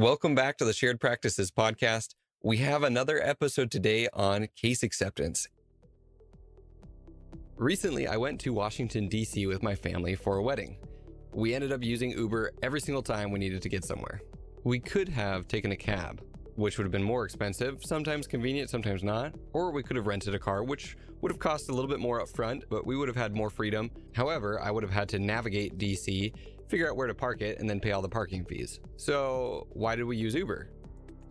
Welcome back to the Shared Practices podcast. We have another episode today on case acceptance. Recently, I went to Washington, D.C. with my family for a wedding. We ended up using Uber every single time we needed to get somewhere. We could have taken a cab, which would have been more expensive, sometimes convenient, sometimes not, or we could have rented a car, which would have cost a little bit more up front, but we would have had more freedom. However, I would have had to navigate DC, figure out where to park it, and then pay all the parking fees. So why did we use Uber?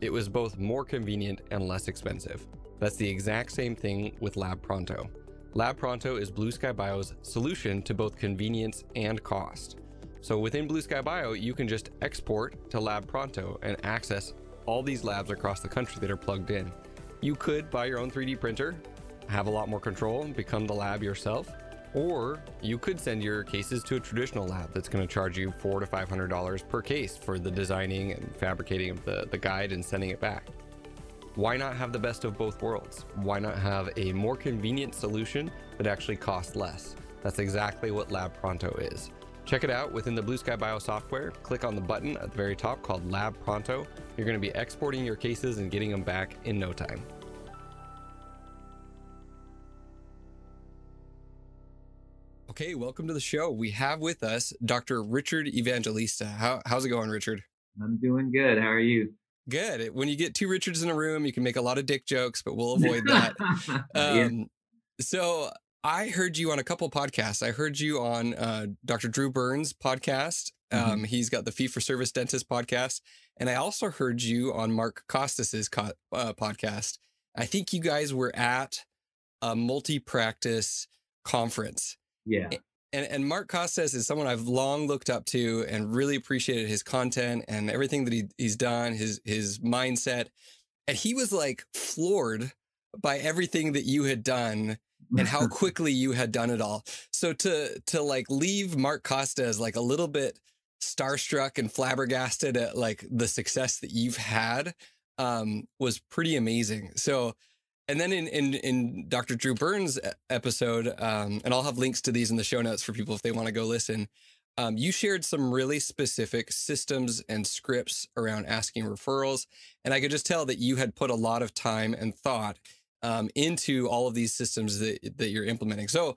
It was both more convenient and less expensive. That's the exact same thing with Lab Pronto. Lab Pronto is Blue Sky Bio's solution to both convenience and cost. So within Blue Sky Bio, you can just export to Lab Pronto and access all these labs across the country that are plugged in. You could buy your own 3D printer, have a lot more control, and become the lab yourself, or you could send your cases to a traditional lab that's going to charge you $400 to $500 per case for the designing and fabricating of the guide and sending it back. Why not have the best of both worlds? Why not have a more convenient solution that actually costs less? That's exactly what Lab Pronto is. Check it out within the Blue Sky Bio software. Click on the button at the very top called Lab Pronto. You're going to be exporting your cases and getting them back in no time. Okay, welcome to the show. We have with us Dr. Richard Evangelista. How's it going, Richard? I'm doing good. How are you? Good. When you get two Richards in a room, you can make a lot of dick jokes, but we'll avoid that. Yeah. So I heard you on a couple podcasts. I heard you on Dr. Drew Burns' podcast. He's got the Fee for Service Dentist podcast. And I also heard you on Mark Costas's podcast. I think you guys were at a multi-practice conference. Yeah. And Mark Costas is someone I've long looked up to and really appreciated his content and everything that he's done, his mindset. And he was like floored by everything that you had done and how quickly you had done it all. So to like leave Mark Costa as like a little bit starstruck and flabbergasted at like the success that you've had was pretty amazing. So, and then in Dr. Drew Burns' episode, and I'll have links to these in the show notes for people if they want to go listen, you shared some really specific systems and scripts around asking referrals. And I could just tell that you had put a lot of time and thought into all of these systems that you're implementing. So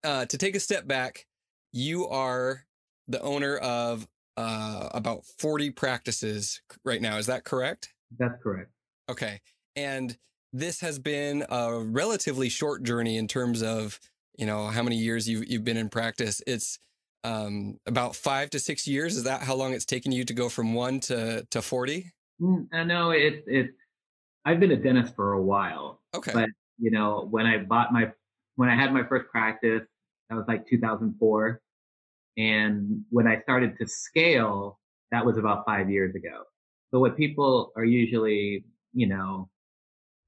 to take a step back, you are the owner of about 40 practices right now. Is that correct? That's correct. Okay. And this has been a relatively short journey in terms of, how many years you've been in practice. It's about 5 to 6 years. Is that how long it's taken you to go from 1 to 40? I know I've been a dentist for a while. Okay. But when I had my first practice, that was like 2004. And when I started to scale, that was about 5 years ago. So what people are usually,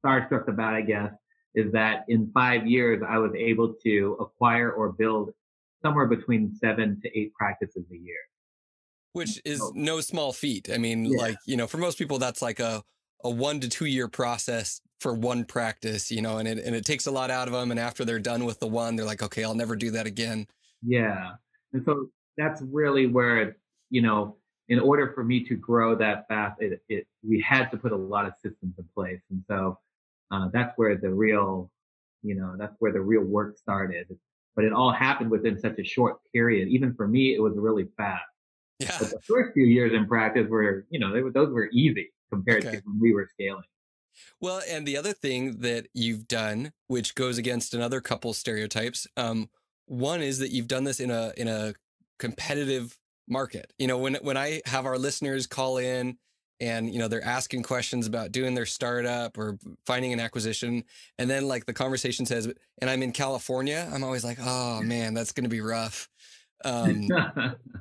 starstruck about, I guess, is that in 5 years, I was able to acquire or build somewhere between 7 to 8 practices a year. Which is no small feat. I mean, for most people, that's like a 1 to 2 year process for one practice, and it takes a lot out of them. And after they're done with the one, they're like, okay, I'll never do that again. Yeah. And so that's really where, in order for me to grow that fast, we had to put a lot of systems in place. And so that's where the real work started. But it all happened within such a short period. Even for me, it was really fast. Yeah. But the first few years in practice were, those were easy compared to when we were scaling. Well, and the other thing that you've done, which goes against another couple stereotypes, one is that you've done this in a competitive market. When I have our listeners call in and, they're asking questions about doing their startup or finding an acquisition, and then like the conversation says, and I'm in California, I'm always like, oh man, that's going to be rough.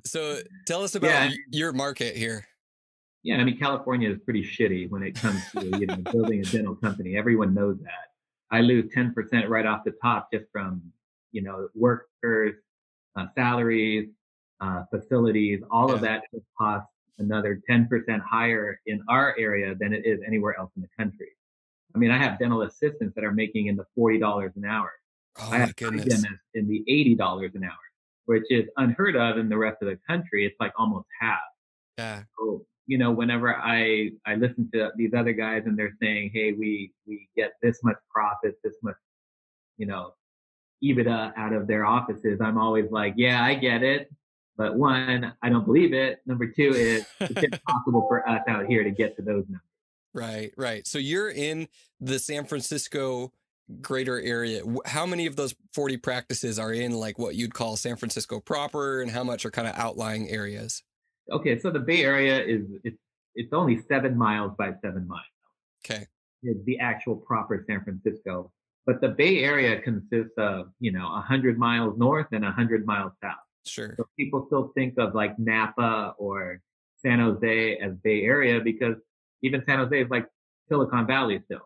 So tell us about your market here. Yeah, I mean, California is pretty shitty when it comes to building a dental company. Everyone knows that. I lose 10% right off the top just from workers, salaries, facilities. All of that just costs another 10% higher in our area than it is anywhere else in the country. I mean, I have dental assistants that are making in the $40 an hour. Oh, I have my goodness. dentists in the $80 an hour, which is unheard of in the rest of the country. It's like almost half. Yeah. So whenever I listen to these other guys and they're saying, hey, we get this much profit, this much, you know, EBITDA out of their offices, I'm always like, yeah, I get it. But one, I don't believe it. Number two is it's impossible for us out here to get to those numbers. Right, right. So you're in the San Francisco greater area. How many of those 40 practices are in like what you'd call San Francisco proper, and how much are kind of outlying areas? Okay, so the Bay Area it's only 7 miles by 7 miles. Okay, Is the actual proper San Francisco. But the Bay Area consists of, 100 miles north and 100 miles south. sure. So people still think of like Napa or San Jose as Bay Area because even San Jose is like Silicon Valley still.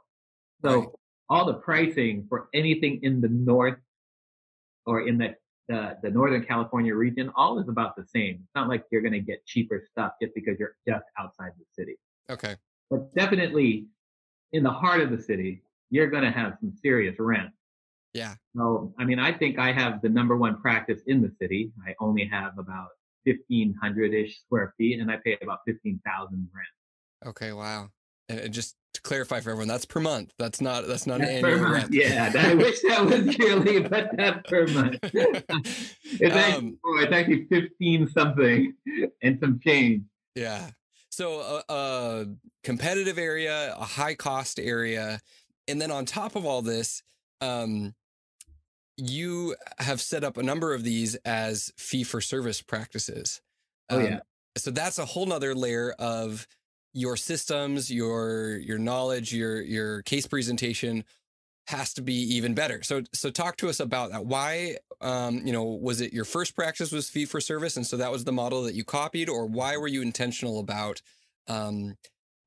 Right. So all the pricing for anything in the north or in the Northern California region, all is about the same. It's not like you're going to get cheaper stuff just because you're just outside the city. Okay. But definitely in the heart of the city, you're going to have some serious rent. Yeah. So, I mean, I think I have the number one practice in the city. I only have about 1,500-ish square feet, and I pay about 15,000 rent. Okay. Wow. And just to clarify for everyone, that's per month. That's not an That's per annual month. rent. Yeah, I wish that was yearly, but that's per month. It's actually 15 something and some change. Yeah. So a competitive area, a high cost area, and then on top of all this, you have set up a number of these as fee for service practices. Oh yeah. So that's a whole nother layer of your systems, your knowledge, your case presentation has to be even better. So talk to us about that. Why, was it your first practice was fee for service, and so that was the model that you copied, or why were you intentional about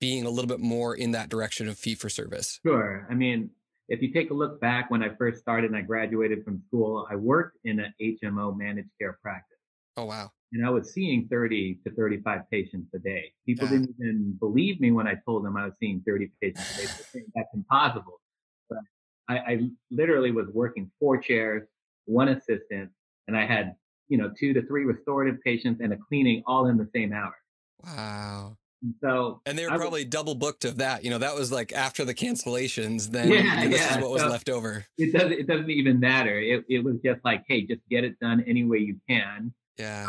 being a little bit more in that direction of fee for service? Sure. I mean, if you take a look back when I first started and I graduated from school, I worked in an HMO managed care practice. Oh, wow. And I was seeing 30 to 35 patients a day. People Yeah. didn't even believe me when I told them I was seeing 30 patients a day. They think that's impossible. But I literally was working 4 chairs, one assistant, and I had, 2 to 3 restorative patients and a cleaning all in the same hour. Wow. And so And they were I was, probably double booked of that. That was like after the cancellations, then yeah, this is yeah. what was So left over. it doesn't even matter. It was just like, hey, just get it done any way you can. Yeah.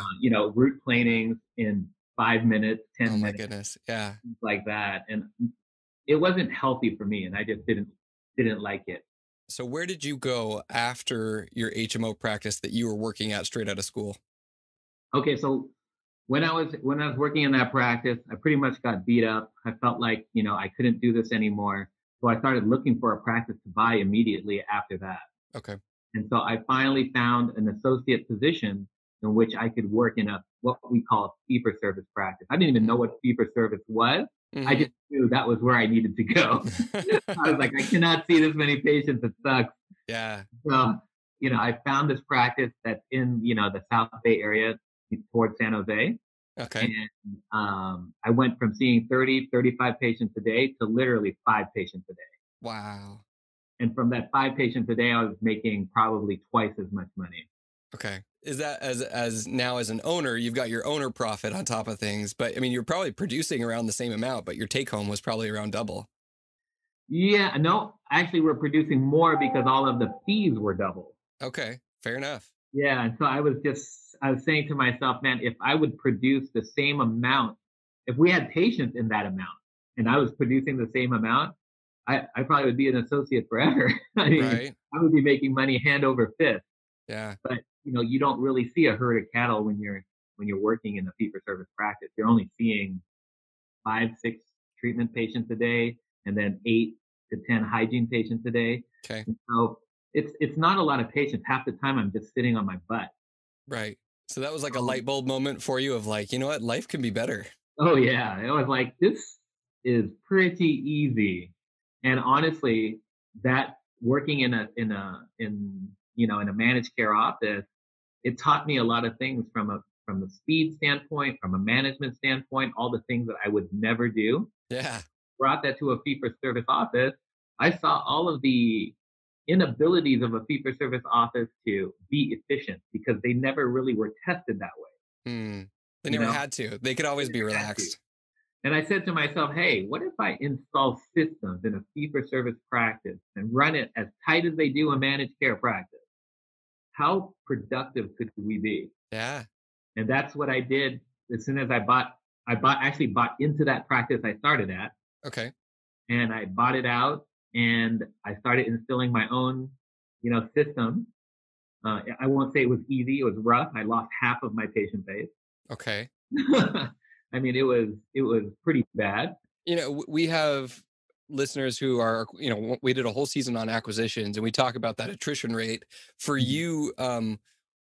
Root planings in 5 minutes, 10 Oh my minutes, goodness. Yeah. things like that. And it wasn't healthy for me, and I just didn't like it. So where did you go after your HMO practice that you were working at straight out of school? Okay, so when I was working in that practice, I pretty much got beat up. I felt like, I couldn't do this anymore. So I started looking for a practice to buy immediately after that. Okay. And so I finally found an associate position in which I could work in a what we call a fee for service practice. I didn't even know what fee for service was. I Mm-hmm. just knew that was where I needed to go. I was like, I cannot see this many patients. It sucks. Yeah. So, I found this practice that's in, the South Bay area towards San Jose. Okay. And I went from seeing 30, 35 patients a day to literally 5 patients a day. Wow. And from that 5 patients a day, I was making probably twice as much money. Okay. Is that as now as an owner, you've got your owner profit on top of things, but I mean, you're probably producing around the same amount, but your take home was probably around double. Yeah, no, actually, we're producing more because all of the fees were double. Okay. Fair enough. Yeah, and so I was saying to myself, man, if I would produce the same amount, if we had patients in that amount and I was producing the same amount, I probably would be an associate forever. I mean, Right. I would be making money hand over fist. Yeah. But you don't really see a herd of cattle when you're working in a fee for service practice. You're only seeing 5, 6 treatment patients a day, and then 8 to 10 hygiene patients a day. Okay. And so it's not a lot of patients. Half the time I'm just sitting on my butt. Right. So that was like a Um, light bulb moment for you of like, you know what? Life can be better. oh yeah, I was like, this is pretty easy. And honestly, that working in a managed care office, it taught me a lot of things from a speed standpoint, from a management standpoint, all the things that I would never do. Yeah. Brought that to a fee for service office. I saw all of the inabilities of a fee for service office to be efficient because they never really were tested that way. Hmm. They You never know, had to. They could always they be never had to. relaxed. And I said to myself, hey, what if I install systems in a fee for service practice and run it as tight as they do a managed care practice? How productive could we be? Yeah. And that's what I did as soon as actually bought into that practice I started at, Okay. and I bought it out and I started instilling my own, system. I won't say it was easy. It was rough. I lost half of my patient base. Okay. I mean, it was pretty bad. We have listeners who are, we did a whole season on acquisitions and we talk about that attrition rate for Mhm. you.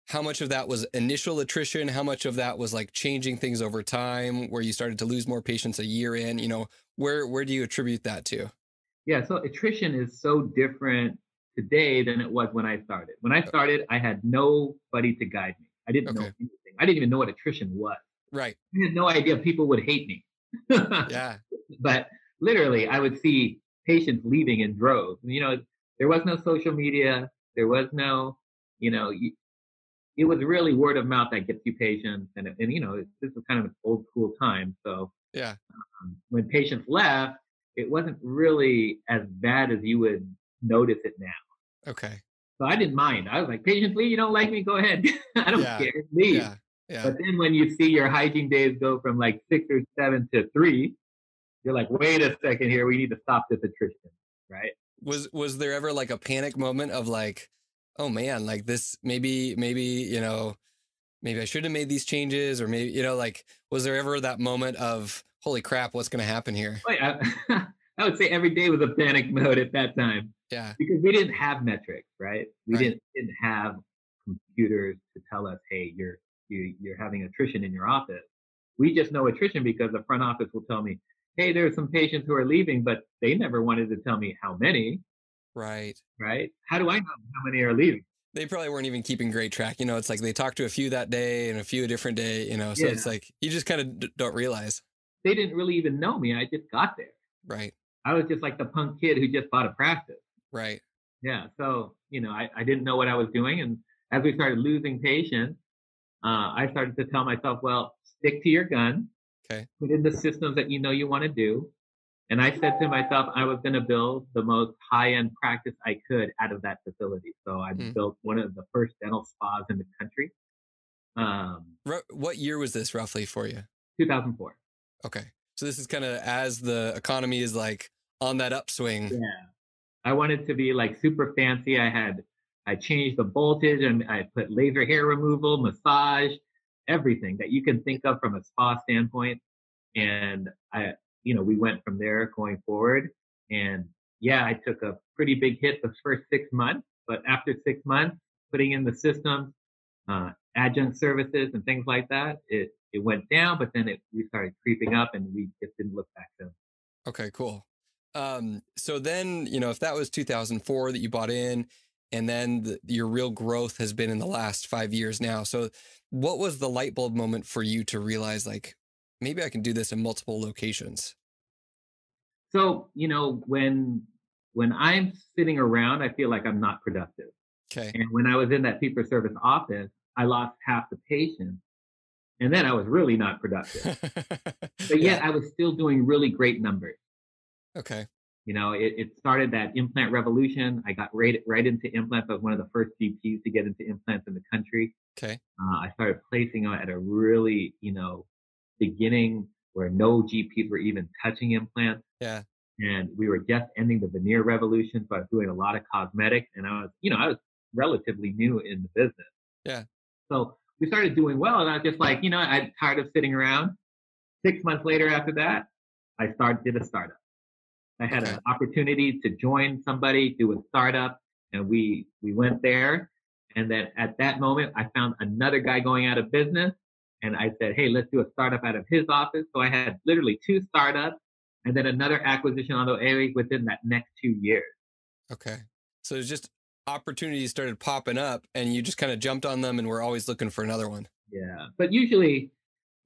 How much of that was initial attrition? How much of that was like changing things over time where you started to lose more patients a year in, where do you attribute that to? Yeah, so attrition is so different today than it was when I started. When I Uh, started, I had nobody to guide me. I didn't know Okay. anything. I didn't even know what attrition was. Right. I had no idea people would hate me. Yeah. But literally, I would see patients leaving in droves. There was no social media. There was no, you know, y- it was really word of mouth that gets you patients. And this was kind of an old school time. So Yeah. when patients left, it wasn't really as bad as you would notice it now. Okay. So I didn't mind. I was like, patients leave, you don't like me, go ahead. I don't Yeah. care, leave. Yeah. Yeah. But then when you see your hygiene days go from like 6 or 7 to 3, you're like, wait a second here, we need to stop this attrition, right? Was there ever like a panic moment of like, oh man, like this maybe, maybe I should have made these changes or maybe, like, was there ever that moment of holy crap, what's going to happen here? Wait, I would say every day was a panic mode at that time Yeah. because we didn't have metrics, right? We Right. didn't have computers to tell us, hey, you're having attrition in your office. We just know attrition because the front office will tell me, hey, there are some patients who are leaving, but they never wanted to tell me how many, Right. right? How do I know how many are leaving? They probably weren't even keeping great track. It's like they talked to a few that day and a few a different day, so Yeah, it's like you just kind of don't realize. they didn't really even know me. I just got there. Right. I was just like the punk kid who just bought a practice. Right. Yeah. So, I didn't know what I was doing. And as we started losing patients, I started to tell myself, well, stick to your gun, Okay. put in the systems that you know you want to do. And I said to myself, I was going to build the most high end practice I could out of that facility. So I Mm. built one of the first dental spas in the country, What year was this roughly for you? 2004. Okay. So this is kind of as the economy is like on that upswing. Yeah. I wanted to be like super fancy. I changed the voltage and I put laser hair removal, massage, everything that you can think of from a spa standpoint. And we went from there going forward. And yeah, I took a pretty big hit the first 6 months, but after 6 months, putting in the system, adjunct services and things like that, it went down, but then we started creeping up and we just didn't look back then. Okay, cool. So then, if that was 2004 that you bought in, and then your real growth has been in the last 5 years now. So what was the light bulb moment for you to realize like, maybe I can do this in multiple locations? So, when I'm sitting around, I feel like I'm not productive. Okay. And when I was in that fee for service office, I lost half the patients. And then I was really not productive. But Yeah. yet I was still doing really great numbers. Okay. It started that implant revolution. I got right into implants. I was one of the first GPs to get into implants in the country. Okay. I started placing at a really, beginning where no GPs were even touching implants. Yeah. And we were just ending the veneer revolution. So I was doing a lot of cosmetics and I was relatively new in the business. Yeah. So we started doing well. And I was just like, I'm tired of sitting around. 6 months later after that, did a startup. I had Okay. an opportunity to join somebody, do a startup, and we went there. And then at that moment, I found another guy going out of business. And I said, hey, let's do a startup out of his office. So I had literally 2 startups and then another acquisition on the way within that next 2 years. Okay. So it's just opportunities started popping up and you just kind of jumped on them and we're always looking for another one. Yeah. But usually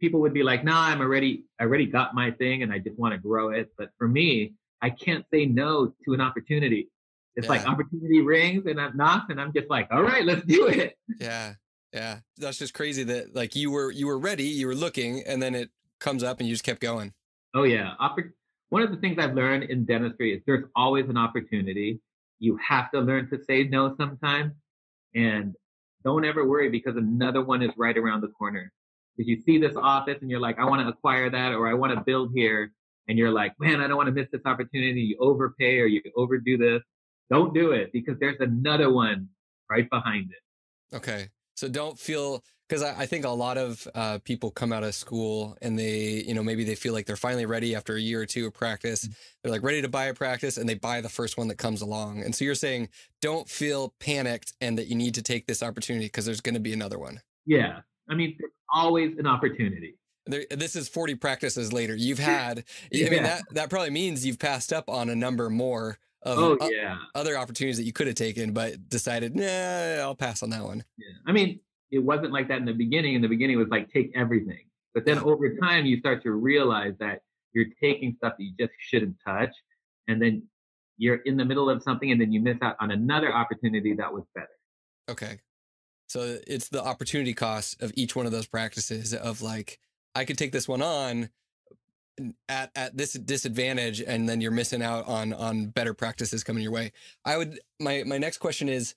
people would be like, nah, I already got my thing and I just want to grow it. But for me, I can't say no to an opportunity. It's like Yeah. opportunity rings and it knocks and I'm just like, all right, let's do it. Yeah. Yeah. That's just crazy that like you were ready, you were looking, and then it comes up and you just kept going. Oh yeah. One of the things I've learned in dentistry is there's always an opportunity. You have to learn to say no sometimes, and don't ever worry because another one is right around the corner. Because you see this office and you're like, I want to acquire that or I want to build here. And you're like, man, I don't want to miss this opportunity. You overpay or you overdo this. Don't do it because there's another one right behind it. Okay. So don't feel, because I think a lot of people come out of school and they, maybe they feel like they're finally ready after a year or two of practice. They're like ready to buy a practice and they buy the first one that comes along. And so you're saying don't feel panicked and that you need to take this opportunity because there's going to be another one. Yeah. I mean, there's always an opportunity. This is 40 practices later. You've had, Yeah. I mean, that probably means you've passed up on a number more of other opportunities that you could have taken, but decided, nah, I'll pass on that one. Yeah. I mean, it wasn't like that in the beginning. In the beginning, it was like, take everything. But then over time, you start to realize that you're taking stuff that you just shouldn't touch. And then you're in the middle of something and then you miss out on another opportunity that was better. Okay. So it's the opportunity cost of each one of those practices of like, I could take this one on at this disadvantage, and then you're missing out on better practices coming your way. My next question is,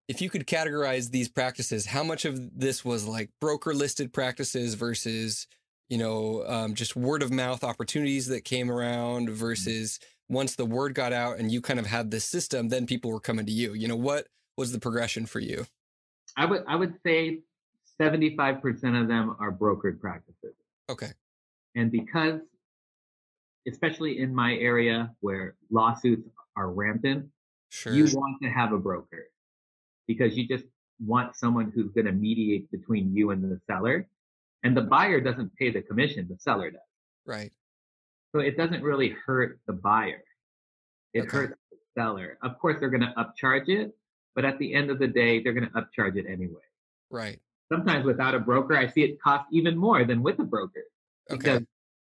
if you could categorize these practices, how much of this was like broker listed practices versus, just word of mouth opportunities that came around versus once the word got out and you kind of had this system, then people were coming to you. What was the progression for you? I would say 75% of them are brokered practices. Okay. And because, especially in my area where lawsuits are rampant, sure, you want to have a broker because you just want someone who's going to mediate between you and the seller. And the buyer doesn't pay the commission, the seller does. Right. So it doesn't really hurt the buyer. It hurts the seller. Of course, they're going to upcharge it, but at the end of the day, they're going to upcharge it anyway. Right. Sometimes without a broker, I see it cost even more than with a broker because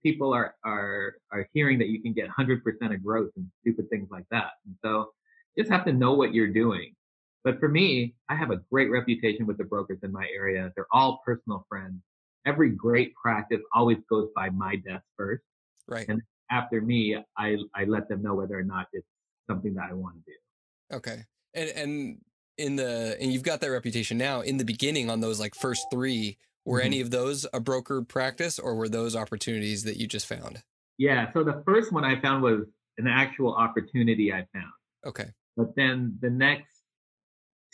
people are hearing that you can get 100% of growth and stupid things like that. And so you just have to know what you're doing. But for me, I have a great reputation with the brokers in my area. They're all personal friends. Every great practice always goes by my desk first. Right. And after me, I let them know whether or not it's something that I want to do. Okay. And you've got that reputation now. In the beginning, on those like first three, were any of those a broker practice or were those opportunities that you just found? Yeah. So the first one I found was an actual opportunity I found. Okay. But then the next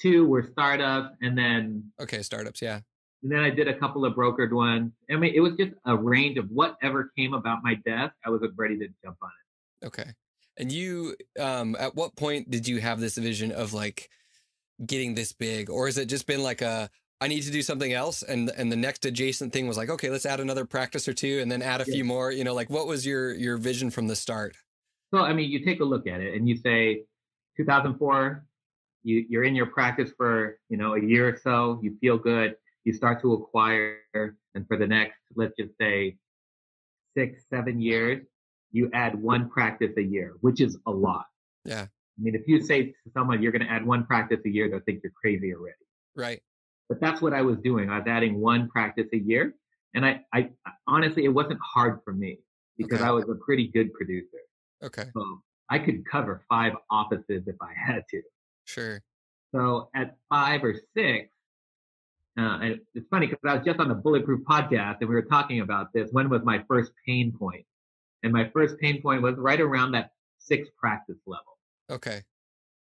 two were startups and then. Okay. Startups. Yeah. And then I did a couple of brokered ones. I mean, it was just a range of whatever came about my desk. I was ready to jump on it. Okay. And you, at what point did you have this vision of like getting this big, or has it just been like I need to do something else, and the next adjacent thing was like, okay, let's add another practice or two, and then add a few more. Like what was your vision from the start? So I mean, you take a look at it and you say, 2004, you're in your practice for a year or so. You feel good. You start to acquire, and for the next, let's just say 6-7 years, you add one practice a year, which is a lot. Yeah. I mean, if you say to someone you're going to add one practice a year, they'll think you're crazy already. Right. But that's what I was doing. I was adding one practice a year. And I honestly, it wasn't hard for me because I was a pretty good producer. Okay. So I could cover 5 offices if I had to. Sure. So at 5 or 6, and it's funny because I was just on the Bulletproof podcast and we were talking about this. When was my first pain point? And my first pain point was right around that 6 practice level. Okay.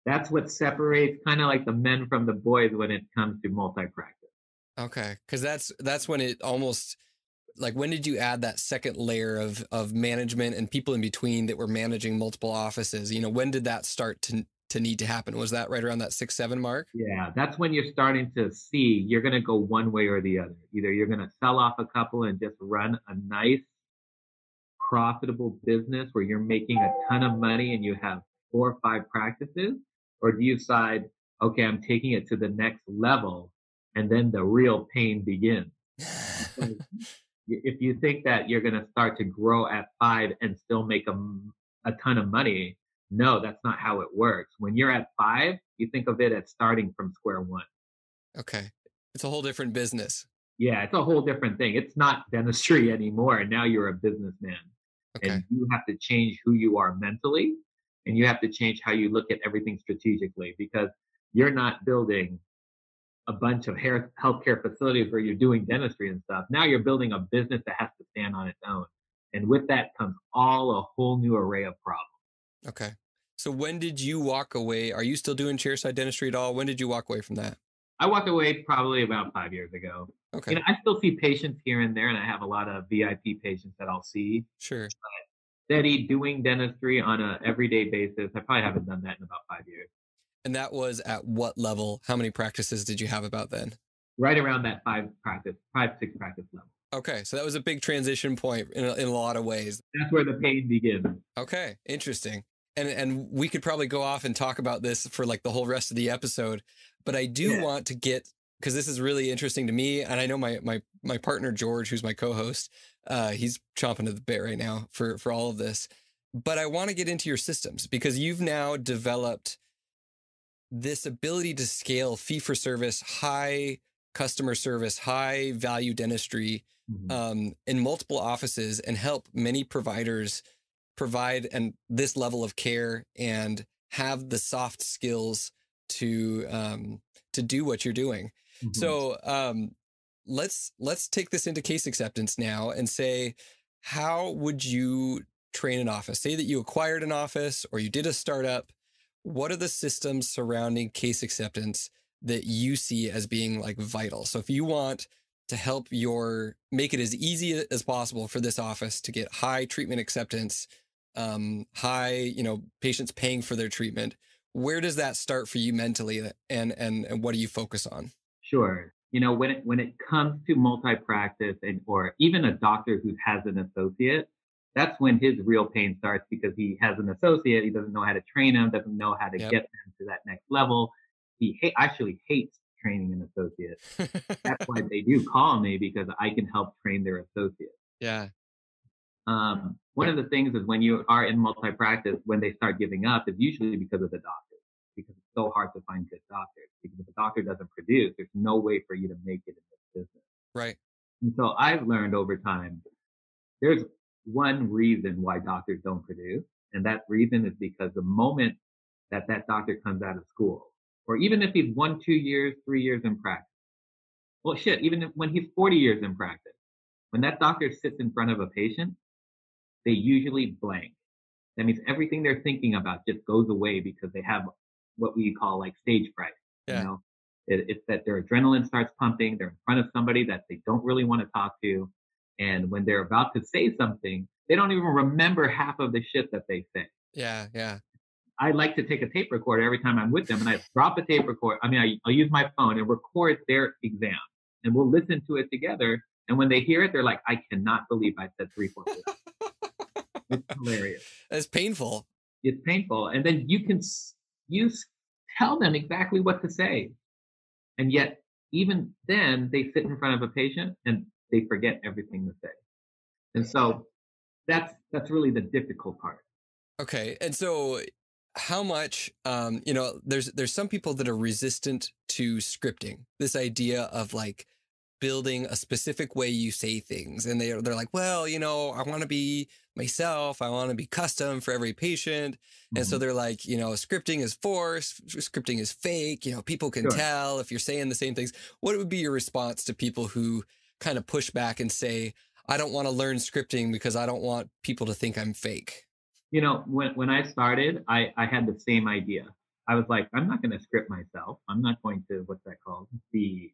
That's what separates kind of like the men from the boys when it comes to multi-practice. Okay. Because that's when it almost, like, when did you add that second layer of management and people in between that were managing multiple offices? When did that start to need to happen? Was that right around that 6-7 mark? Yeah, that's when you're starting to see you're going to go one way or the other. Either you're going to sell off a couple and just run a nice, profitable business where you're making a ton of money and you have 4 or 5 practices, or do you decide, okay, I'm taking it to the next level, and then the real pain begins? If you think that you're going to start to grow at 5 and still make a ton of money, no, that's not how it works. When you're at 5, you think of it as starting from square one. Okay. It's a whole different business. Yeah, it's a whole different thing. It's not dentistry anymore. Now you're a businessman. Okay. And you have to change who you are mentally, and you have to change how you look at everything strategically, because you're not building a bunch of healthcare facilities where you're doing dentistry and stuff. Now you're building a business that has to stand on its own. And with that comes all a whole new array of problems. Okay. So when did you walk away? Are you still doing chairside dentistry at all? When did you walk away from that? I walked away probably about 5 years ago. Okay. I still see patients here and there, and I have a lot of VIP patients that I'll see. Sure. Steady doing dentistry on a everyday basis. I probably haven't done that in about 5 years. And that was at what level? How many practices did you have about then? Right around that 6 practice level. Okay. So that was a big transition point in a lot of ways. That's where the pain begins. Okay. Interesting. And we could probably go off and talk about this for like the whole rest of the episode, but I do want to get, because this is really interesting to me. And I know my partner, George, who's my co-host, he's chomping at the bit right now for all of this, but I want to get into your systems because you've now developed this ability to scale fee for service, high customer service, high value dentistry in multiple offices and help many providers provide this level of care and have the soft skills to do what you're doing. So let's take this into case acceptance now and say, how would you train an office? Say that you acquired an office or you did a startup. What are the systems surrounding case acceptance that you see as being like vital? So if you want to help make it as easy as possible for this office to get high treatment acceptance, high, patients paying for their treatment, where does that start for you mentally, and what do you focus on? Sure. When it comes to multi-practice or even a doctor who has an associate, that's when his real pain starts, because he has an associate. He doesn't know how to train him, doesn't know how to get them to that next level. He actually hates training an associate. That's why they do call me, because I can help train their associate. Yeah. One of the things is when you are in multi-practice, when they start giving up, is usually because of the doctor, because it's so hard to find good doctors. Because if a doctor doesn't produce, there's no way for you to make it in this business. Right. And so I've learned over time, there's one reason why doctors don't produce. And that reason is because the moment that doctor comes out of school, or even if he's 1, 2 years, 3 years in practice, well, shit, even when he's 40 years in practice, when that doctor sits in front of a patient, they usually blank. That means everything they're thinking about just goes away, because they have what we call like stage fright. Yeah. It's that their adrenaline starts pumping. They're in front of somebody that they don't really want to talk to. And when they're about to say something, they don't even remember half of the shit that they say. Yeah. Yeah. I like to take a tape recorder every time I'm with them, and I drop a tape recorder. I'll use my phone and record their exam, and we'll listen to it together. And when they hear it, they're like, I cannot believe I said 3, 4, 4. It's hilarious. It's painful. It's painful. And then you tell them exactly what to say. And yet, even then, they sit in front of a patient and they forget everything to say. And so that's really the difficult part. Okay. And so how much, there's some people that are resistant to scripting, this idea of like building a specific way you say things. And they're like, well, I want to be myself. I want to be custom for every patient. And so they're like, scripting is forced, scripting is fake. People can tell if you're saying the same things. What would be your response to people who kind of push back and say, I don't want to learn scripting because I don't want people to think I'm fake? When I started, I had the same idea. I was like, I'm not going to script myself. I'm not going to, what's that called? Be,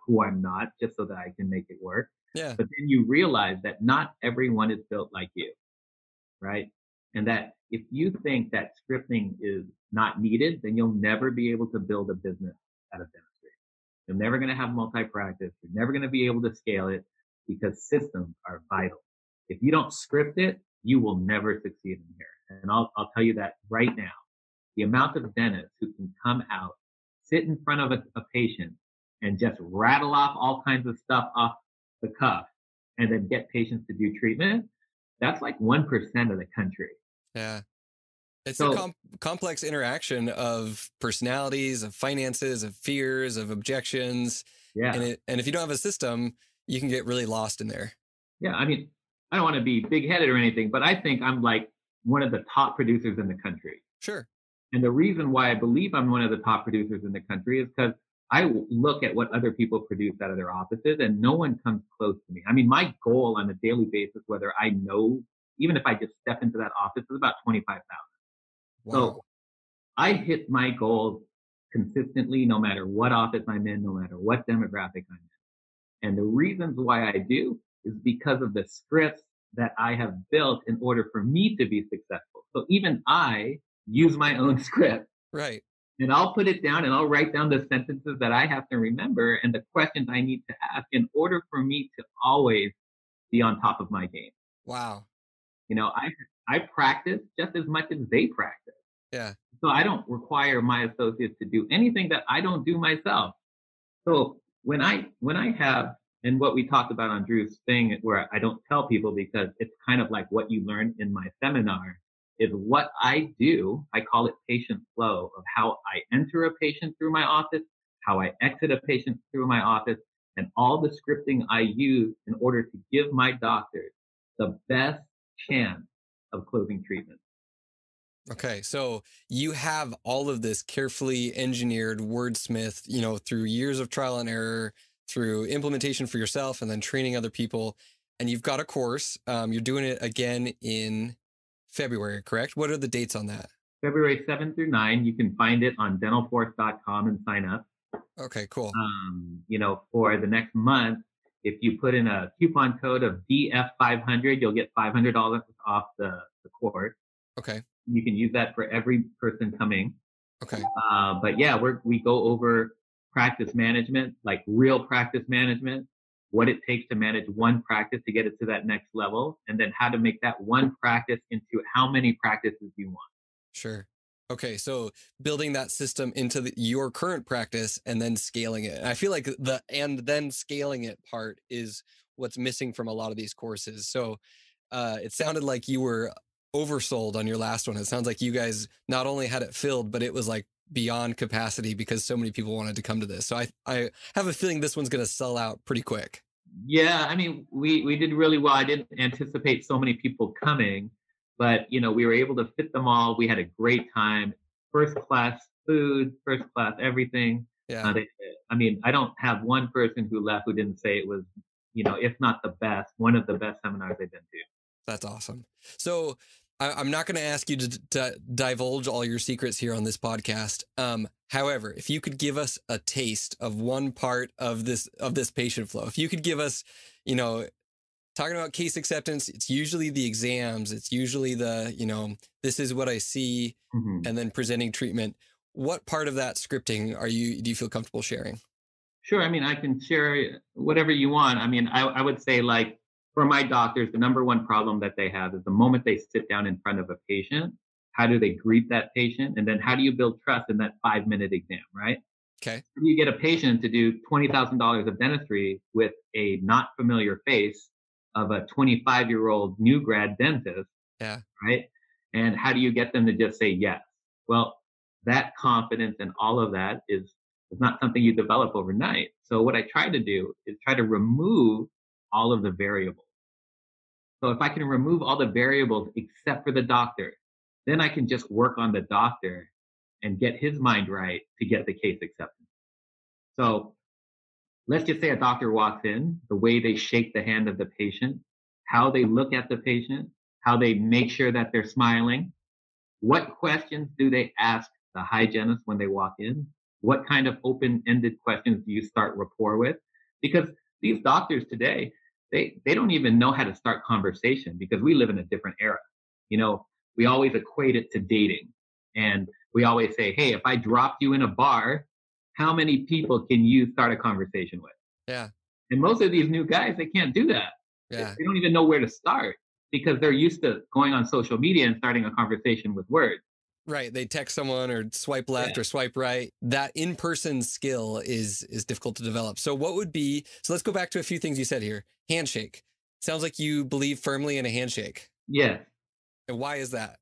who I'm not, just so that I can make it work. Yeah. But then you realize that not everyone is built like you, right? And that if you think that scripting is not needed, then you'll never be able to build a business out of dentistry. You're never going to have multi-practice. You're never going to be able to scale it, because systems are vital. If you don't script it, you will never succeed in here. And I'll tell you that right now. The amount of dentists who can come out, sit in front of a patient, and just rattle off all kinds of stuff off the cuff, and then get patients to do treatment, that's like 1% of the country. Yeah. It's a complex interaction of personalities, of finances, of fears, of objections. Yeah. And if you don't have a system, you can get really lost in there. Yeah. I don't want to be big headed or anything, but I think I'm like one of the top producers in the country. Sure. And the reason why I believe I'm one of the top producers in the country is because look at what other people produce out of their offices and no one comes close to me. I mean, my goal on a daily basis, whether I know, even if I just step into that office, is about 25,000. So Wow. I hit my goals consistently, no matter what office I'm in, no matter what demographic I'm in. And the reasons why I do is because of the scripts that I have built in order for me to be successful. So even I use my own script Right. and I'll put it down and I'll write down the sentences that I have to remember and the questions I need to ask in order for me to always be on top of my game. Wow. You know, I practice just as much as they practice. Yeah. So I don't require my associates to do anything that I don't do myself. So when I have, and what we talked about on Drew's thing, where I don't tell people because it's kind of like what you learn in my seminar, is what I do. I call it patient flow, of how I enter a patient through my office, how I exit a patient through my office, and all the scripting I use in order to give my doctors the best chance of closing treatment. Okay, so you have all of this carefully engineered wordsmith, through years of trial and error, through implementation for yourself, and then training other people. And you've got a course. You're doing it again in February, correct? What are the dates on that? February 7th through 9, you can find it on dentalforce.com and sign up. Okay, cool. For the next month, if you put in a coupon code of DF500, you'll get $500 off the course. Okay. You can use that for every person coming. Okay. But yeah, we go over practice management, like real practice management, what it takes to manage one practice to get it to that next level, and then how to make that one practice into how many practices you want. Sure. Okay, so building that system into your current practice and then scaling it. And I feel like the and then scaling it part is what's missing from a lot of these courses. So it sounded like you were oversold on your last one. It sounds like you guys not only had it filled, but it was like beyond capacity because so many people wanted to come to this. So I have a feeling this one's going to sell out pretty quick. Yeah, I mean, we did really well. I didn't anticipate so many people coming, but we were able to fit them all. We had a great time. First class food, first class everything. Yeah. I don't have one person who left who didn't say it was, if not the best, one of the best seminars they've been to. That's awesome. So I'm not going to ask you to divulge all your secrets here on this podcast. However, if you could give us a taste of one part of this patient flow, if you could give us, talking about case acceptance, it's usually the exams, it's usually the, this is what I see, and then presenting treatment. What part of that scripting do you feel comfortable sharing? Sure. I mean, I can share whatever you want. I mean, I would say, like, for my doctors, the number one problem that they have is the moment they sit down in front of a patient, how do they greet that patient? And then how do you build trust in that 5-minute exam, right? Okay. You get a patient to do $20,000 of dentistry with a not familiar face of a 25-year-old new grad dentist. Yeah. Right. And how do you get them to just say yes? Well, that confidence and all of that is not something you develop overnight. So what I try to do is try to remove all of the variables. So if I can remove all the variables except for the doctor, then I can just work on the doctor and get his mind right to get the case acceptance. So let's just say a doctor walks in, the way they shake the hand of the patient, how they look at the patient, how they make sure that they're smiling. What questions do they ask the hygienist when they walk in? What kind of open-ended questions do you start rapport with? Because these doctors today, they don't even know how to start conversation because we live in a different era. We always equate it to dating. And we always say, hey, if I dropped you in a bar, how many people can you start a conversation with? Yeah. And most of these new guys, they can't do that. Yeah. They don't even know where to start because they're used to going on social media and starting a conversation with words. Right. They text someone or swipe left or swipe right. That in-person skill is difficult to develop. So let's go back to a few things you said here. Handshake. Sounds like you believe firmly in a handshake. Yes. And why is that?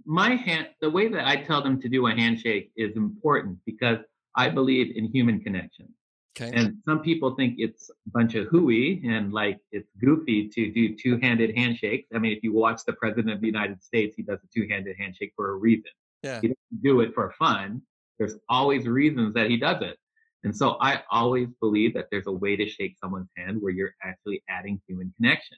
The way that I tell them to do a handshake is important because I believe in human connection. Okay. And some people think it's a bunch of hooey and like it's goofy to do two-handed handshakes. I mean, if you watch the president of the United States, he does a two-handed handshake for a reason. Yeah. He doesn't do it for fun. There's always reasons that he does it. And so I always believe that there's a way to shake someone's hand where you're actually adding human connection.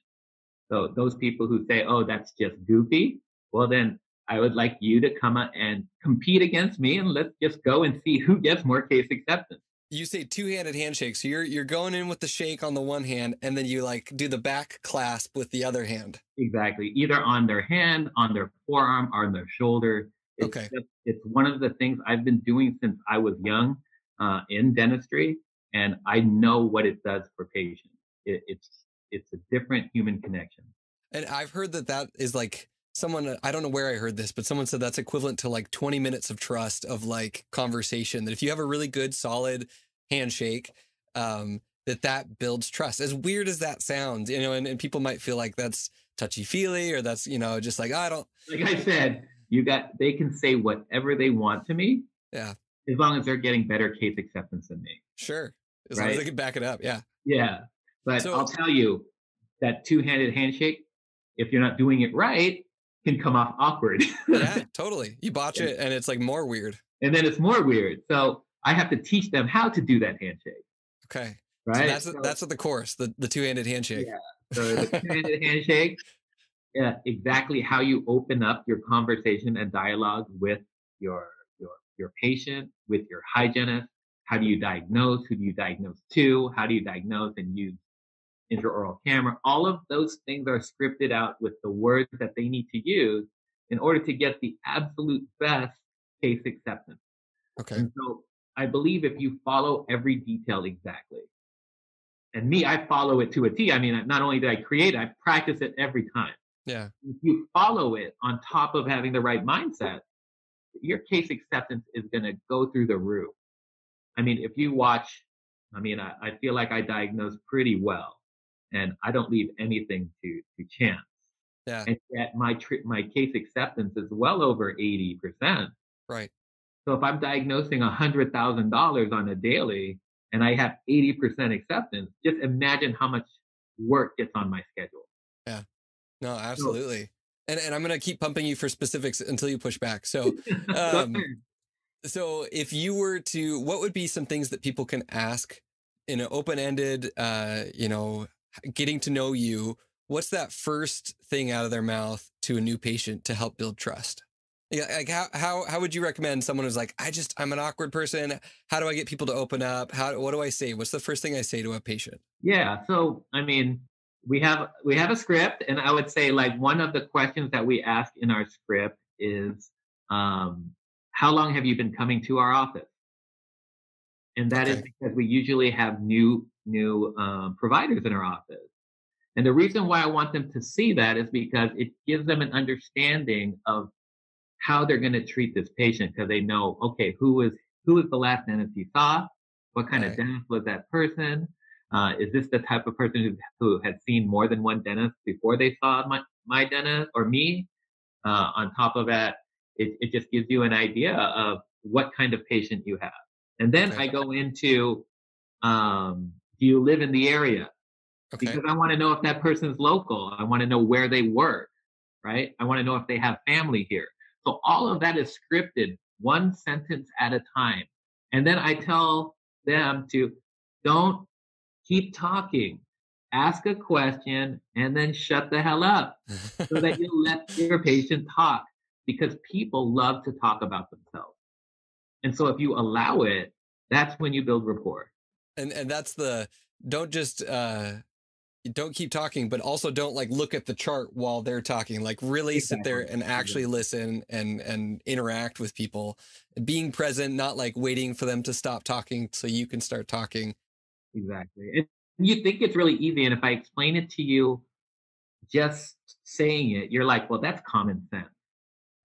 So those people who say, "Oh, that's just goofy," well, then I would like you to come out and compete against me, and let's just go and see who gets more case acceptance. You say two-handed handshake. So you're going in with the shake on the one hand, and then you like do the back clasp with the other hand. Exactly. Either on their hand, on their forearm, or on their shoulder. Okay. It's one of the things I've been doing since I was young in dentistry, and I know what it does for patients. It's a different human connection. And I've heard that that is like someone, I don't know where I heard this, but someone said that's equivalent to like 20 minutes of trust of like conversation, that if you have a really good, solid handshake, that builds trust. As weird as that sounds, you know, and people might feel like that's touchy feely, or that's, you know, just like, oh, I don't. Like I said, they can say whatever they want to me. Yeah. As long as they're getting better case acceptance than me. Sure. As long as they can back it up. Yeah. Yeah. But So, I'll tell you, that two-handed handshake, if you're not doing it right, can come off awkward. yeah, totally. You botch it and it's like more weird. And then it's more weird. So I have to teach them how to do that handshake. Okay. Right. So that's what the course, the two-handed handshake. Yeah. So the two-handed handshake, yeah, exactly how you open up your conversation and dialogue with your your patient, with your hygienist. How do you diagnose? Who do you diagnose to? How do you diagnose and use intraoral camera? All of those things are scripted out with the words that they need to use in order to get the absolute best case acceptance. Okay. And so I believe if you follow every detail exactly, and me, I follow it to a T. I mean, not only did I create it, I practice it every time. Yeah. If you follow it on top of having the right mindset, your case acceptance is going to go through the roof. I mean, if you watch, I feel like I diagnose pretty well, and I don't leave anything to chance. Yeah. And yet my case acceptance is well over 80%. Right. So if I'm diagnosing $100,000 on a daily and I have 80% acceptance, just imagine how much work gets on my schedule. Yeah. No, absolutely. And I'm going to keep pumping you for specifics until you push back. So, so if you were to, what would be some things that people can ask in an open-ended, you know, getting to know you? What's that first thing out of their mouth to a new patient to help build trust? Yeah, like how would you recommend someone who's like, I'm an awkward person. How do I get people to open up? What do I say? What's the first thing I say to a patient? Yeah. So, I mean, we have a script, and I would say like one of the questions that we ask in our script is, how long have you been coming to our office? And that is because we usually have new providers in our office. And the reason why I want them to see that is because it gives them an understanding of how they're going to treat this patient, because they know, okay, who was the last dentist you saw? What kind of dentist was that person? Is this the type of person who had seen more than one dentist before they saw my dentist or me? On top of that, it just gives you an idea of what kind of patient you have. And then I go into, do you live in the area? Because I want to know if that person's local. I want to know where they work, right? I want to know if they have family here. So all of that is scripted, one sentence at a time. And then I tell them to don't keep talking. Ask a question and then shut the hell up so that you let your patient talk, because people love to talk about themselves. And so if you allow it, that's when you build rapport. And that's don't just don't keep talking, but also don't like look at the chart while they're talking. Like really sit there and actually listen and interact with people, being present, not like waiting for them to stop talking so you can start talking. Exactly. And you think it's really easy, and if I explain it to you, just saying it, you're like, well, that's common sense.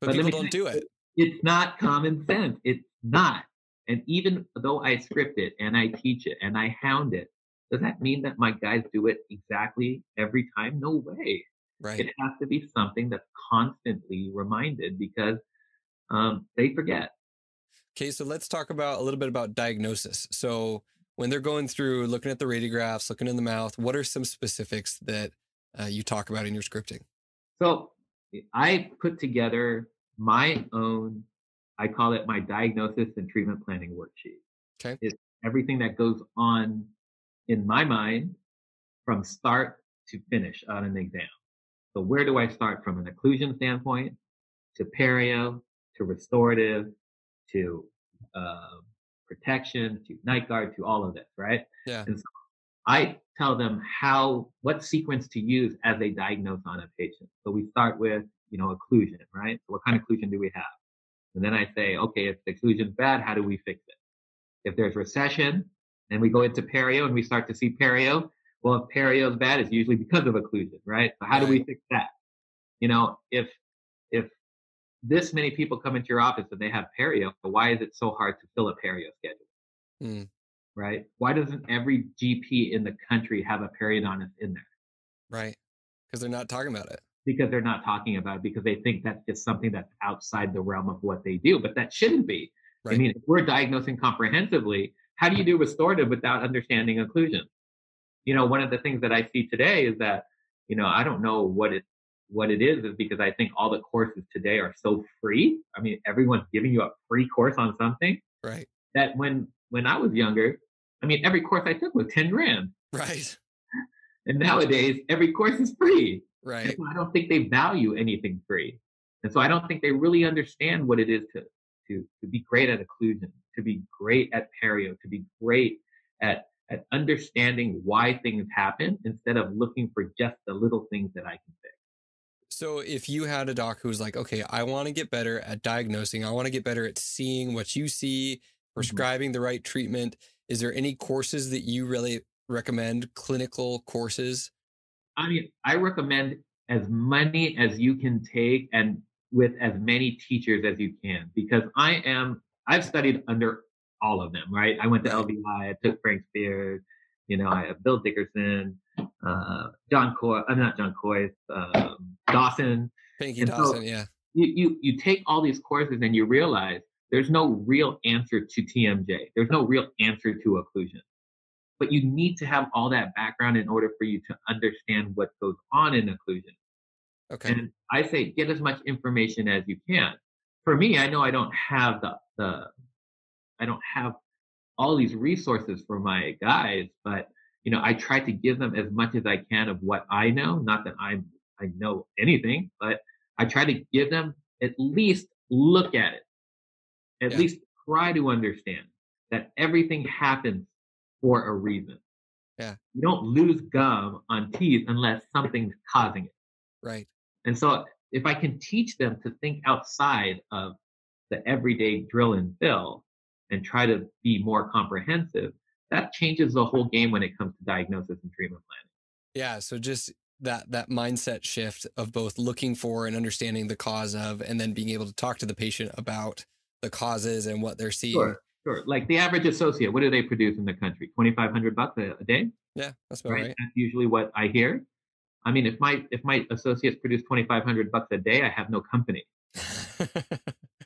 But people don't do it. It's not common sense. It's not. And even though I script it and I teach it and I hound it, does that mean that my guys do it exactly every time? No way. Right. It has to be something that's constantly reminded, because they forget. Okay, so let's talk about a little bit about diagnosis. So when they're going through looking at the radiographs, looking in the mouth, what are some specifics that you talk about in your scripting? So I put together my own, I call it my diagnosis and treatment planning worksheet. Okay. It's everything that goes on in my mind from start to finish on an exam. So where do I start from an occlusion standpoint to perio to restorative to uh, protection to night guard to all of this, right? Yeah. And so I tell them what sequence to use as they diagnose on a patient. So we start with, occlusion, right? So what kind of occlusion do we have? And then I say, okay, if the occlusion's bad, how do we fix it? If there's recession, then we go into perio and we start to see perio. Well, if perio is bad, it's usually because of occlusion, right? So how do we fix that? If this many people come into your office and they have perio, why is it so hard to fill a perio schedule? Mm, Right? Why doesn't every GP in the country have a periodontist in there? right. Because they're not talking about it. Because they're not talking about it, because they think that's just something that's outside the realm of what they do, but that shouldn't be. Right. I mean, if we're diagnosing comprehensively, how do you do restorative without understanding occlusion? One of the things that I see today is that, I don't know what it is because I think all the courses today are so free. I mean, everyone's giving you a free course on something Right. that when I was younger, I mean, every course I took was 10 grand. Right. And nowadays, every course is free. Right. So I don't think they value anything free. And so I don't think they really understand what it is to be great at occlusion, to be great at perio, to be great at understanding why things happen instead of looking for just the little things that I can fix. So if you had a doc who was like, okay, I want to get better at diagnosing, I want to get better at seeing what you see, prescribing the right treatment, is there any courses that you really recommend, clinical courses? I mean, I recommend as many as you can take and with as many teachers as you can, because I've studied under all of them, right? I went to Right. LVI, I took Frank Spears, I have Bill Dickerson, John Coy, I'm not John Coy, Dawson. Pinky And so Dawson, yeah. you take all these courses and you realize there's no real answer to TMJ. There's no real answer to occlusion. But you need to have all that background in order for you to understand what goes on in occlusion. Okay. And I say get as much information as you can. For me, I know I don't have I don't have all these resources for my guys, but I try to give them as much as I can of what I know. Not that I know anything, but I try to give them at least look at it, at least try to understand that everything happens for a reason. Yeah. You don't lose gum on teeth unless something's causing it. Right. And so if I can teach them to think outside of the everyday drill and fill and try to be more comprehensive, that changes the whole game when it comes to diagnosis and treatment planning. Yeah. So just that mindset shift of both looking for and understanding the cause of, and then being able to talk to the patient about the causes and what they're seeing. Sure. Like the average associate, what do they produce in the country? $2,500 a day? Yeah, that's about right. That's usually what I hear. I mean, if my associates produce $2,500 a day, I have no company.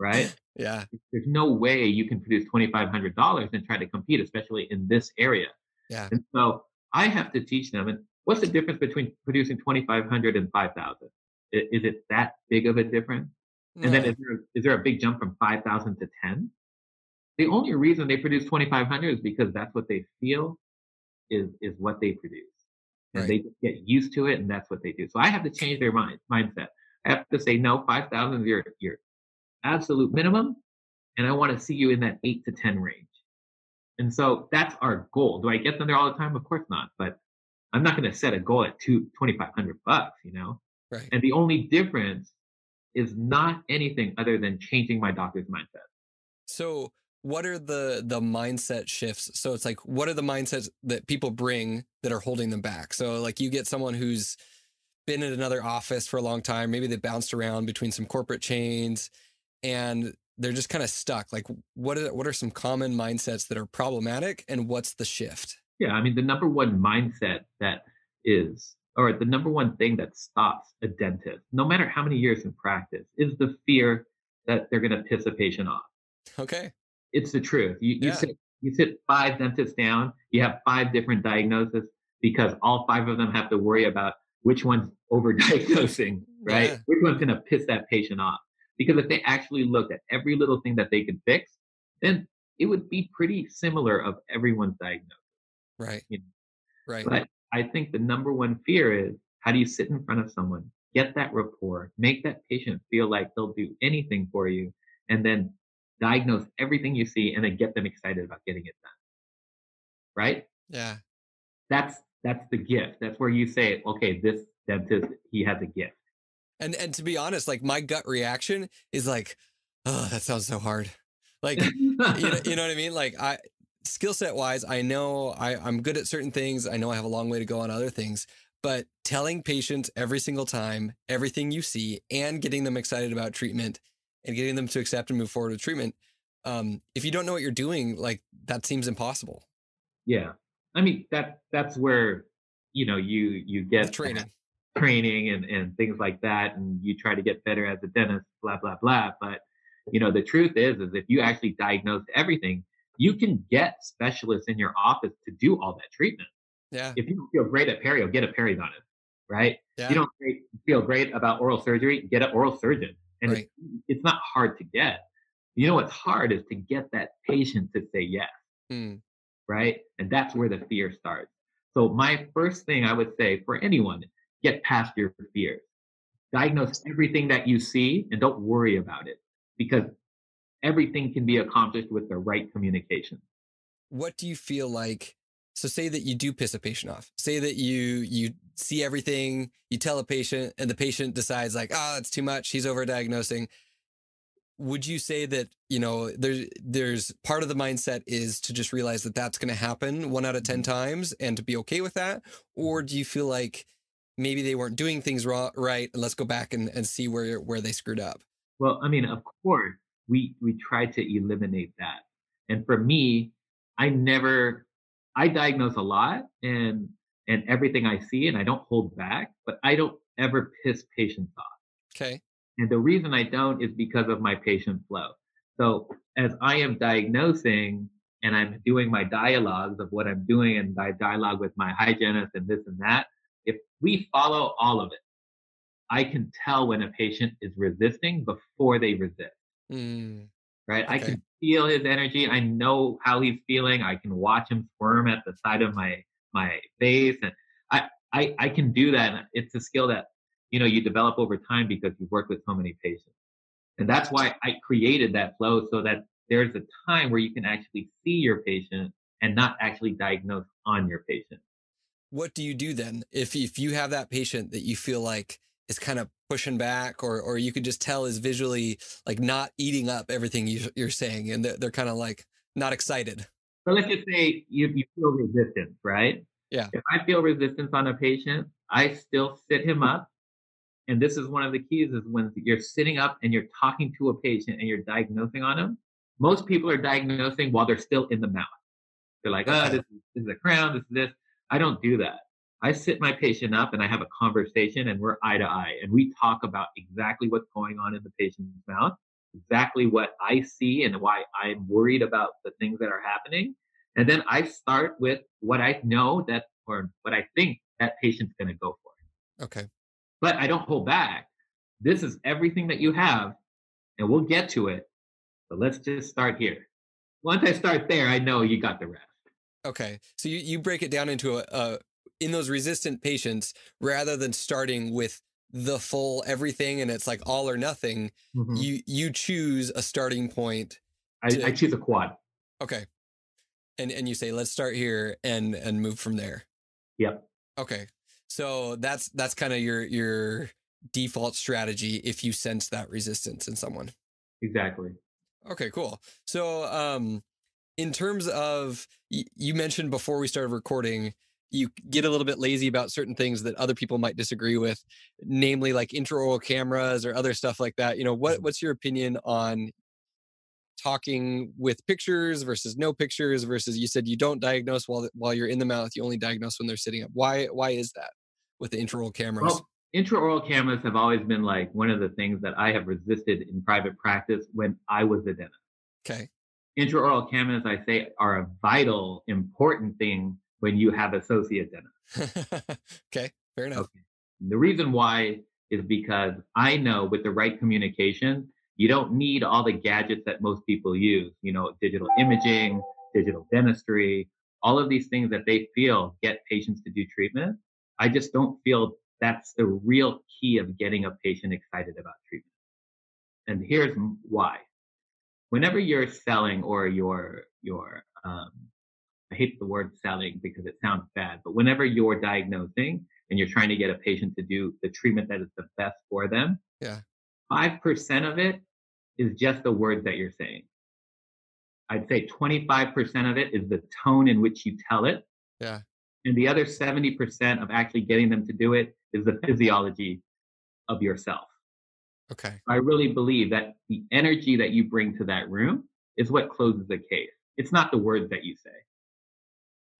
Right? Yeah. There's no way you can produce $2,500 and try to compete, especially in this area. Yeah. And so I have to teach them. And what's the difference between producing 2,500 and 5,000? Is it that big of a difference? No. And then is there a big jump from 5,000 to 10? The only reason they produce 2,500 is because that's what they feel is what they produce. And they just get used to it, and that's what they do. So I have to change their mindset. I have to say, no, 5,000 is your absolute minimum, and I want to see you in that 8 to 10 range. And so that's our goal. Do I get them there all the time? Of course not. But I'm not going to set a goal at $2,500, Right. And the only difference is not anything other than changing my doctor's mindset. So what are the mindset shifts? So it's like, what are the mindsets that people bring that are holding them back? So like you get someone who's been in another office for a long time, maybe they bounced around between some corporate chains and they're just kind of stuck. Like what are some common mindsets that are problematic and what's the shift? Yeah, I mean, the number one mindset the number one thing that stops a dentist, no matter how many years in practice, is the fear that they're going to piss a patient off. Okay. It's the truth. You You sit 5 dentists down, you have 5 different diagnoses because all 5 of them have to worry about which one's overdiagnosing, right? Yeah. Which one's gonna piss that patient off. Because if they actually looked at every little thing that they could fix, then it would be pretty similar of everyone's diagnosis, Right. you know? Right. But I think the number one fear is, how do you sit in front of someone, get that rapport, make that patient feel like they'll do anything for you, and then diagnose everything you see and then get them excited about getting it done, right? Yeah. That's the gift. That's where you say, okay, this dentist, he has a gift. And to be honest, like my gut reaction is like, oh, that sounds so hard. Like, you know what I mean? Like skill set wise, I know I'm good at certain things. I know I have a long way to go on other things, but telling patients every single time, everything you see and getting them excited about treatment and getting them to accept and move forward with treatment. If you don't know what you're doing, like that seems impossible. Yeah. I mean, that's where, you The get that training. training and things like that, and you try to get better as a dentist, blah, blah, blah. But, the truth is if you actually diagnose everything, you can get specialists in your office to do all that treatment. Yeah. If you don't feel great at perio, get a periodontist, right? You Yeah. don't feel great about oral surgery, get an oral surgeon. And Right. it's not hard to get. You know what's hard is to get that patient to say yes, Mm. right? And that's where the fear starts. So my first thing I would say for anyone, get past your fears. Diagnose everything that you see and don't worry about it because everything can be accomplished with the right communication. What do you feel like? So say that you do piss a patient off. Say that you see everything, you tell a patient, and the patient decides like, oh, that's too much. He's overdiagnosing. Would you say that there's part of the mindset is to just realize that that's going to happen 1 out of 10 times and to be okay with that, or do you feel like maybe they weren't doing things right, and let's go back and see where they screwed up? Well, I mean, of course, we try to eliminate that. And for me, I never I diagnose a lot and everything I see and I don't hold back, but I don't ever piss patients off. Okay. And the reason I don't is because of my patient flow. So as I am diagnosing and I'm doing my dialogues of what I'm doing and I dialogue with my hygienist and this and that, if we follow all of it, I can tell when a patient is resisting before they resist, Mm, right? I okay. can feel his energy. I know how he's feeling. I can watch him squirm at the side of my face, and I can do that. And it's a skill that you develop over time because you've worked with so many patients, and that's why I created that flow so that there's a time where you can actually see your patient and not actually diagnose on your patient. What do you do then if you have that patient that you feel like is kind of pushing back, or you could just tell is visually like not eating up everything you're saying, and they're kind of like not excited? So let's just say you feel resistance, right? Yeah. If I feel resistance on a patient, I still sit him up. And this is one of the keys is when you're sitting up and you're talking to a patient and you're diagnosing on them. Most people are diagnosing while they're still in the mouth. They're like, oh, Okay. this is a crown, this is this. I don't do that. I sit my patient up and I have a conversation and we're eye to eye and we talk about exactly what's going on in the patient's mouth, exactly what I see and why I'm worried about the things that are happening. And then I start with what I know that or what I think that patient's going to go for. Okay. But I don't hold back. This is everything that you have and we'll get to it. But let's just start here. Once I start there, I know you got the rest. Okay. So you break it down into in those resistant patients, rather than starting with the full everything and it's like all or nothing, Mhm. you choose a starting point I to, choose a quad. okay. And you say, let's start here and move from there. Yep, Okay. So that's kind of your default strategy if you sense that resistance in someone. exactly. Okay, cool. So in terms of you mentioned before we started recording, you get a little bit lazy about certain things that other people might disagree with, namely like intraoral cameras or other stuff like that. Mhm. What's your opinion on talking with pictures versus no pictures versus you said you don't diagnose while you're in the mouth, you only diagnose when they're sitting up. Why is that with the intraoral cameras? Well, intraoral cameras have always been like one of the things that I have resisted in private practice when I was a dentist. Okay. Intraoral cameras, I say, are a vital, important thing when you have associate dentists. Okay, fair enough. Okay. The reason why is because I know with the right communication, you don't need all the gadgets that most people use, digital imaging, digital dentistry, all of these things that they feel get patients to do treatment. I just don't feel that's the real key of getting a patient excited about treatment. And here's why. Whenever you're selling or I hate the word selling because it sounds bad, but whenever you're diagnosing and you're trying to get a patient to do the treatment that is the best for them, Yeah. 5% of it is just the words that you're saying. I'd say 25% of it is the tone in which you tell it. Yeah. And the other 70% of actually getting them to do it is the physiology of yourself. Okay. I really believe that the energy that you bring to that room is what closes the case. It's not the words that you say.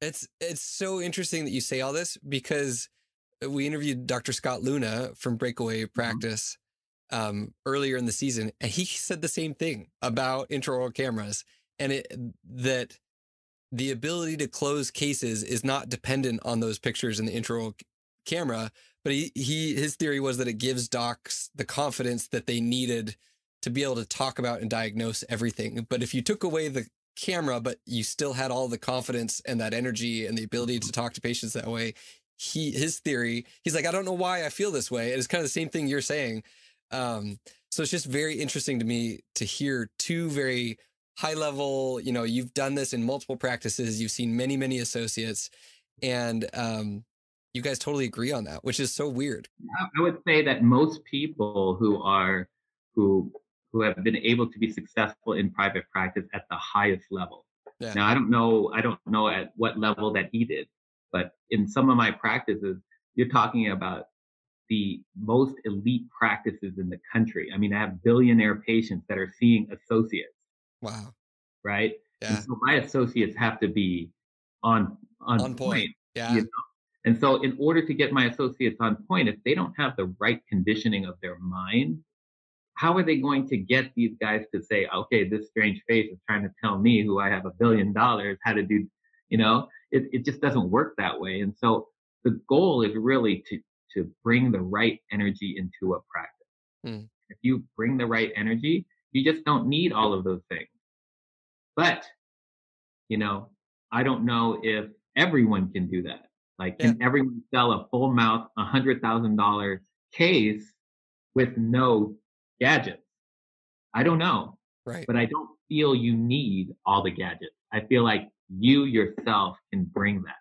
It's so interesting that you say all this because we interviewed Dr. Scott Luna from Breakaway Practice earlier in the season, and he said the same thing about intraoral cameras, and that the ability to close cases is not dependent on those pictures in the intraoral camera, but his theory was that it gives docs the confidence that they needed to be able to talk about and diagnose everything. But if you took away the camera, but you still had all the confidence and that energy and the ability to talk to patients that way, his theory, he's like, I don't know why I feel this way. And it's kind of the same thing you're saying. So it's just very interesting to me to hear two very high level, you've done this in multiple practices. You've seen many, many associates, and you guys totally agree on that, which is so weird. I would say that most people who have been able to be successful in private practice at the highest level. Yeah. Now, I don't know at what level that he did, but in some of my practices, you're talking about the most elite practices in the country. I mean, I have billionaire patients that are seeing associates. Wow. Right. Yeah. And so my associates have to be on point. Yeah. And so in order to get my associates on point, if they don't have the right conditioning of their mind, how are they going to get these guys to say, okay, this strange face is trying to tell me, who I have $1 billion, how to do, it just doesn't work that way. And so the goal is really to bring the right energy into a practice. Mm. If you bring the right energy, you just don't need all of those things. But, I don't know if everyone can do that. Like, can everyone sell a full mouth, $100,000 case with no gadgets? I don't know. Right. But I don't feel you need all the gadgets. I feel like you yourself can bring that.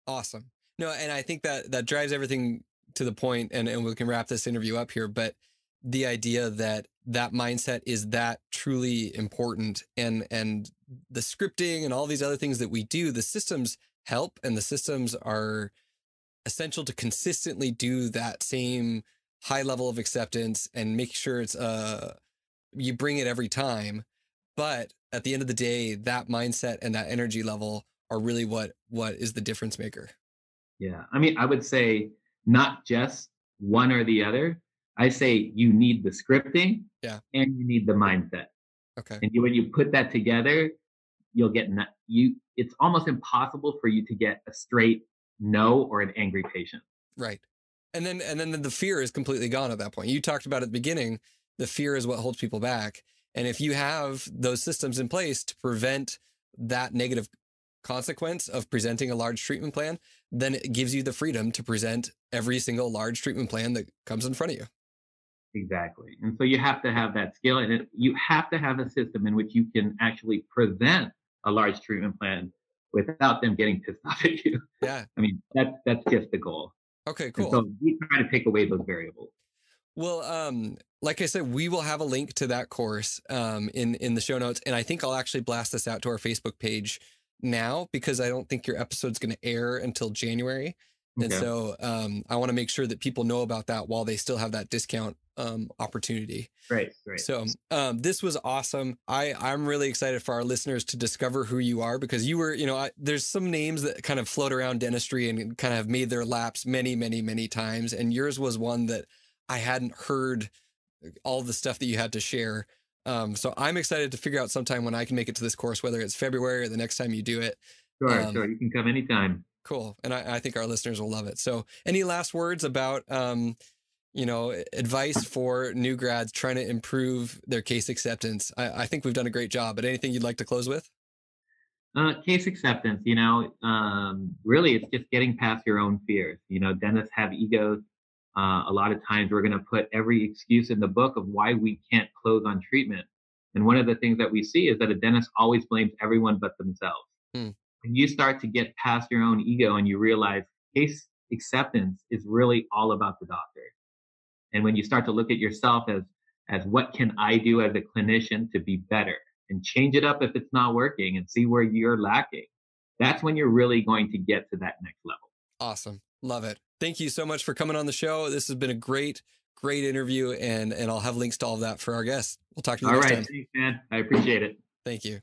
Awesome. No, and I think that drives everything to the point, and we can wrap this interview up here, but the idea that mindset is that truly important, and the scripting and all these other things that we do, the systems help, and the systems are essential to consistently do that same high level of acceptance and make sure it's you bring it every time. But at the end of the day, that mindset and that energy level are really what is the difference maker. Yeah. I mean, I would say not just one or the other. I say you need the scripting and you need the mindset. Okay. And when you put that together, you'll get it's almost impossible for you to get a straight no or an angry patient. Right. And then the fear is completely gone at that point. You talked about at the beginning, the fear is what holds people back. And if you have those systems in place to prevent that negative consequence of presenting a large treatment plan, then it gives you the freedom to present every single large treatment plan that comes in front of you. Exactly. And so you have to have that skill, and you have to have a system in which you can actually present a large treatment plan without them getting pissed off at you. Yeah. I mean, that's just the goal. Okay, cool. And so we try to take away those variables. Well, like I said, we will have a link to that course in the show notes. And I think I'll actually blast this out to our Facebook page now, because I don't think your episode's going to air until January. Okay. And so I want to make sure that people know about that while they still have that discount opportunity. Great. So this was awesome. I'm really excited for our listeners to discover who you are, because you were, there's some names that kind of float around dentistry and kind of have made their laps many, many, many times. And yours was one that I hadn't heard all the stuff that you had to share. So I'm excited to figure out sometime when I can make it to this course, whether it's February or the next time you do it. Sure. You can come anytime. Cool. And I think our listeners will love it. So any last words about, advice for new grads trying to improve their case acceptance? I think we've done a great job, but anything you'd like to close with? Case acceptance, really it's just getting past your own fears. Dentists have egos. A lot of times we're going to put every excuse in the book of why we can't close on treatment. And one of the things that we see is that a dentist always blames everyone but themselves. Hmm. When you start to get past your own ego and you realize case acceptance is really all about the doctor. And when you start to look at yourself as what can I do as a clinician to be better and change it up if it's not working and see where you're lacking, that's when you're really going to get to that next level. Awesome. Love it. Thank you so much for coming on the show. This has been a great interview, and I'll have links to all of that for our guests. We'll talk to you next time. All right. Thanks, man. I appreciate it. Thank you.